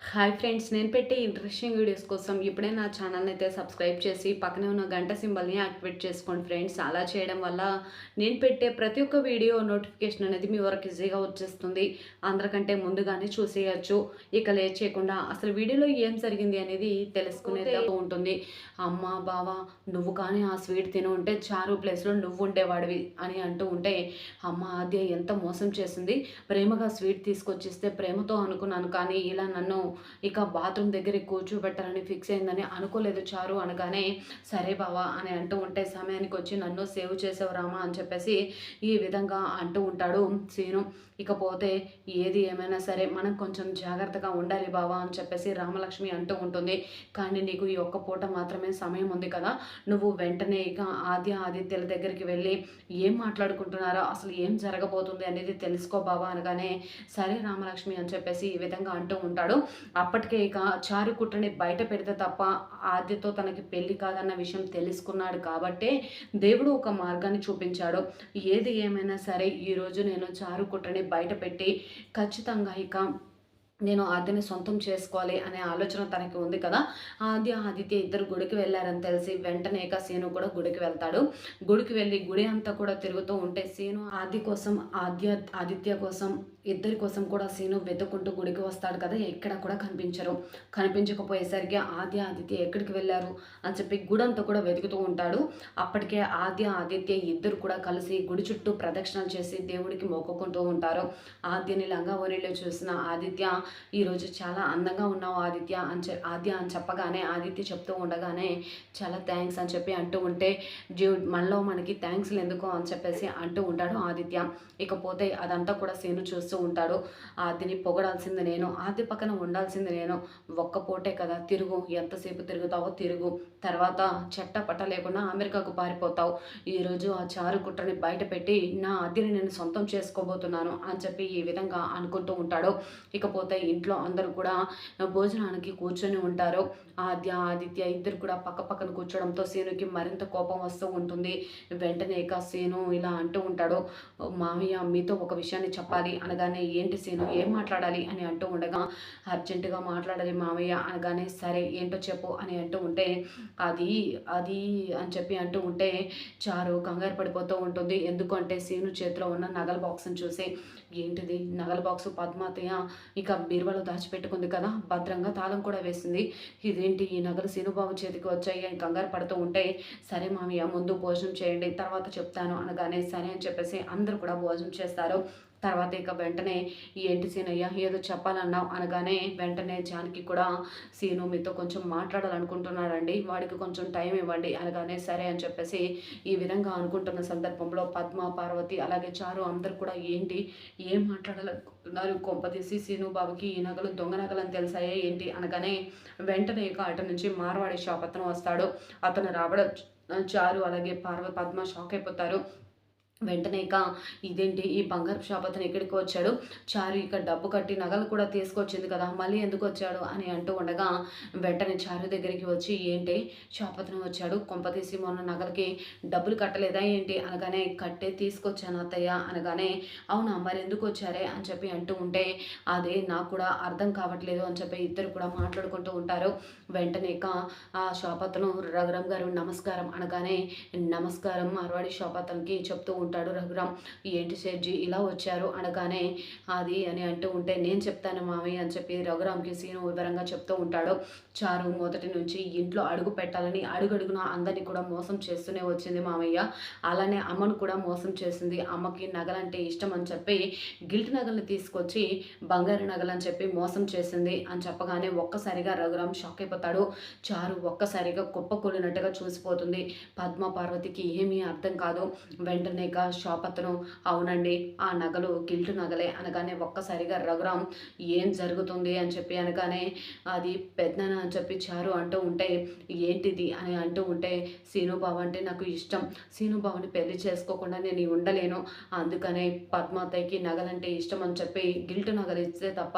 Hi friends, నేను పెట్టే interesting videos కోసం ఇప్పుడే నా ఛానల్ని అయితే సబ్స్క్రైబ్ చేసి పక్కనే ఉన్న గంట సింబల్ని యాక్టివేట్ చేసుకోండి ఫ్రెండ్స్. అలా చేయడం వల్ల నేను పెట్టే ప్రతి ఒక్క వీడియో నోటిఫికేషన్ అనేది మీ వరకు ఈజీగా వచ్చేస్తుంది. అందరికంటే ముందుగానే చూసేయచ్చు. ఇక లేట్ చేయకుండా అసలు వీడియోలో ఏం జరిగింది అనేది తెలుసుకునేది ఉంటుంది. అమ్మ బావ నువ్వు కానీ ఆ స్వీట్ తిని ఉంటే చారు ప్లేస్లో నువ్వు ఉండేవాడివి అని అంటూ ఉంటే, అమ్మ ఆద్య ఎంత మోసం చేసింది. ప్రేమగా స్వీట్ తీసుకొచ్చిస్తే ప్రేమతో అనుకున్నాను, కానీ ఇలా నన్ను ఇక బాత్రూమ్ దగ్గర కూర్చోబెట్టాలని ఫిక్స్ అయిందని అనుకోలేదు చారు అనగానే, సరే బావా అని అంటూ ఉంటే, సమయానికి వచ్చి నన్ను సేవ్ చేసావు రామా అని చెప్పేసి ఈ విధంగా అంటూ ఉంటాడు సీను. ఇకపోతే ఏది ఏమైనా సరే మనం కొంచెం జాగ్రత్తగా ఉండాలి బావా అని చెప్పేసి రామలక్ష్మి అంటూ ఉంటుంది. కానీ నీకు ఈ ఒక్క పూట మాత్రమే సమయం ఉంది కదా, నువ్వు వెంటనే ఇక ఆదిత్యల దగ్గరికి వెళ్ళి ఏం మాట్లాడుకుంటున్నారో, అసలు ఏం జరగబోతుంది అనేది తెలుసుకో బావా అనగానే, సరే రామలక్ష్మి అని చెప్పేసి ఈ విధంగా అంటూ ఉంటాడు. అప్పటికే ఇక చారు కుట్రని బయట పెడితే తప్ప ఆద్యతో తనకి పెళ్లి కాదన్న విషయం తెలుసుకున్నాడు కాబట్టే దేవుడు ఒక మార్గాన్ని చూపించాడు. ఏది ఏమైనా సరే ఈరోజు నేను చారు కుట్రని బయట పెట్టి ఖచ్చితంగా ఇక నేను ఆద్యని సొంతం చేసుకోవాలి అనే ఆలోచన తనకి ఉంది కదా. ఆదిత్య ఇద్దరు గుడికి వెళ్ళారని తెలిసి వెంటనే ఇక సీను కూడా గుడికి వెళ్తాడు. గుడికి వెళ్ళి గుడి అంతా కూడా తిరుగుతూ ఉంటే సీను ఆదిత్య కోసం ఇద్దరి కోసం కూడా సీను వెతుక్కుంటూ గుడికి వస్తాడు కదా. ఎక్కడ కూడా కనిపించరు. కనిపించకపోయేసరికి ఆదిత్య ఎక్కడికి వెళ్ళారు అని చెప్పి గుడంతా కూడా వెతుకుతూ ఉంటాడు. అప్పటికే ఆదిత్య ఇద్దరు కూడా కలిసి గుడి చుట్టూ ప్రదక్షిణలు చేసి దేవుడికి మొక్కుకుంటూ ఉంటారు. ఆద్యని లంగావోణిలో చూసిన ఆదిత్య, ఈరోజు చాలా అందంగా ఉన్నావు ఆద్య అని చెప్పగానే ఆదిత్య చెప్తూ ఉండగానే, చాలా థ్యాంక్స్ అని చెప్పి అంటూ ఉంటే, మనలో మనకి థ్యాంక్స్లు ఎందుకు అని చెప్పేసి అంటూ ఉంటాడు ఆదిత్య. ఇకపోతే అదంతా కూడా సీను చూస్తూ ఉంటాడు. ఆద్యని పొగడాల్సింది నేను, ఆద్య పక్కన ఉండాల్సింది నేను. ఒక్క పూటే కదా, తిరుగు, ఎంతసేపు తిరుగుతావో తిరుగు, తర్వాత చెట్టపట్ట లేకుండా అమెరికాకు పారిపోతావు. ఈరోజు ఆ చారు కుట్రని బయట పెట్టి నా ఆద్యని నేను సొంతం చేసుకోబోతున్నాను అని చెప్పి ఈ విధంగా అనుకుంటూ ఉంటాడు. ఇకపోతే ఇంట్లో అందరూ కూడా భోజనానికి కూర్చొని ఉంటారు. ఆదిత్య ఇద్దరు కూడా పక్క పక్కన కూర్చోవడంతో సీనుకి మరింత కోపం వస్తూ ఉంటుంది. వెంటనే ఇక సీను ఇలా అంటూ ఉంటాడు, మామయ్య మీతో ఒక విషయాన్ని చెప్పాలి అనగానే, ఏంటి సీను, ఏం మాట్లాడాలి అని అంటూ ఉండగా, అర్జెంటుగా మాట్లాడాలి మామయ్య అనగానే, సరే ఏంటో చెప్పు అని అంటూ ఉంటే, అది అది అని చెప్పి అంటూ ఉంటే చారు కంగారు పడిపోతూ ఉంటుంది. ఎందుకంటే సీను చేతిలో ఉన్న నగల బాక్స్ని చూసి, ఏంటిది నగల బాక్సు, పద్మాతయ్య ఇక బీరువాలో దాచిపెట్టుకుంది కదా, భద్రంగా తాళం కూడా వేసింది, ఇదేంటి ఈ నగలు సీనుబాబు చేతికి వచ్చాయి అని కంగారు పడుతూ ఉంటే, సరే మామయ్య ముందు భోజనం చేయండి తర్వాత చెప్తాను అనగానే, సరే అని చెప్పేసి అందరూ కూడా భోజనం చేస్తారు. తర్వాత ఇక వెంటనే, ఏంటి సీనయ్య ఏదో చెప్పాలన్నావు అనగానే, వెంటనే జానకి కూడా, సీను మీతో కొంచెం మాట్లాడాలనుకుంటున్నాడండి, వాడికి కొంచెం టైం ఇవ్వండి అనగానే, సరే అని చెప్పేసి ఈ విధంగా అనుకుంటున్న సందర్భంలో పద్మ, పార్వతి అలాగే చారు అందరు కూడా, ఏంటి ఏం మాట్లాడాలనుకుంటున్నారు, కొంపదీసి సీను బాబుకి ఈ నగలు దొంగ నగలని తెలిసాయే ఏంటి అనగానే, వెంటనే ఇక అటు నుంచి మార్వాడి షాప్ అతను వస్తాడు. అతను రావడం చారు అలాగే పద్మ షాక్ అయిపోతారు. వెంటనే ఇక, ఇదేంటి ఈ బంగారు షాప్ అతను ఎక్కడికి వచ్చాడు, చారు ఇక డబ్బు కట్టి నగలు కూడా తీసుకొచ్చింది కదా, మళ్ళీ ఎందుకు వచ్చాడు అని అంటూ ఉండగా, వెంటనే చారు దగ్గరికి వచ్చి, ఏంటి షాప్ అతను వచ్చాడు, కొంపతీసి మొన్న నగలకి డబ్బులు కట్టలేదా ఏంటి అనగానే, కట్టే తీసుకొచ్చాను అత్తయ్య అనగానే, అవునా మరి ఎందుకు వచ్చారే అని చెప్పి అంటూ ఉంటే, అదే నాకు కూడా అర్థం కావట్లేదు అని చెప్పి ఇద్దరు కూడా మాట్లాడుకుంటూ ఉంటారు. వెంటనే ఇక ఆ షాప్ అతను, రఘురామ్ గారు నమస్కారం అనగానే, నమస్కారం మార్వాడి షాప్ అతనికి చెప్తూ ఉంటాడు రఘురామ్. ఏంటి సేట్జీ ఇలా వచ్చారు అనగానే, అది అని అంటూ ఉంటే, నేను చెప్తాను మామయ్య అని చెప్పి రఘురామ్కి సీను వివరంగా చెప్తూ ఉంటాడు. చారు మొదటి నుంచి ఇంట్లో అడుగు పెట్టాలని అడుగడుగున అందరినీ కూడా మోసం చేస్తూనే వచ్చింది మామయ్య, అలానే అమ్మను కూడా మోసం చేసింది. అమ్మకి నగలంటే ఇష్టం అని చెప్పి గిల్ట్ నగల్ని తీసుకొచ్చి బంగారు నగలని చెప్పి మోసం చేసింది అని చెప్పగానే ఒక్కసారిగా రఘురామ్ షాక్ అయిపోతాడు. చారు ఒక్కసారిగా కుప్పకూలినట్టుగా చూసిపోతుంది. పద్మ, పార్వతికి ఏమీ అర్థం కాదు. వెంటనే షాప్ అతను, అవునండి ఆ నగలు గిల్ట్ నగలే అనగానే, ఒక్కసారిగా రఘురామ్ ఏం జరుగుతుంది అని చెప్పి అనగానే, అది పెద్దనా అని చెప్పి చారు అంటూ ఉంటే, ఏంటిది అని అంటూ ఉంటే, సీనుబాబు అంటే నాకు ఇష్టం, సీనుబాబుని పెళ్లి చేసుకోకుండా నేను ఉండలేను, అందుకనే పద్మాతయ్యకి నగలంటే ఇష్టం అని చెప్పి గిల్ట్ నగలు ఇస్తే తప్ప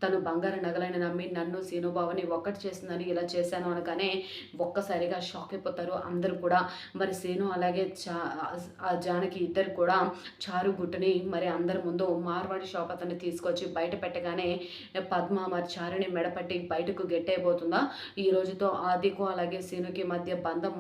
తను బంగారు నగలని నమ్మి నన్ను సీనుబాబుని ఒక్కటి చేసిందని ఇలా చేశాను అనగానే, ఒక్కసారిగా షాక్ అయిపోతారు అందరూ కూడా. మరి సీను అలాగే జానకి వాళ్ళకి ఇద్దరికి కూడా చారు గుట్టుని మరి అందరి ముందు మార్వాడి షాప్ అతన్ని తీసుకొచ్చి బయట పెట్టగానే పద్మ మరి చారుని మెడపట్టి బయటకు గెట్టేయబోతుందా. ఈ రోజుతో ఆదికు అలాగే సీనుకి మధ్య బంధం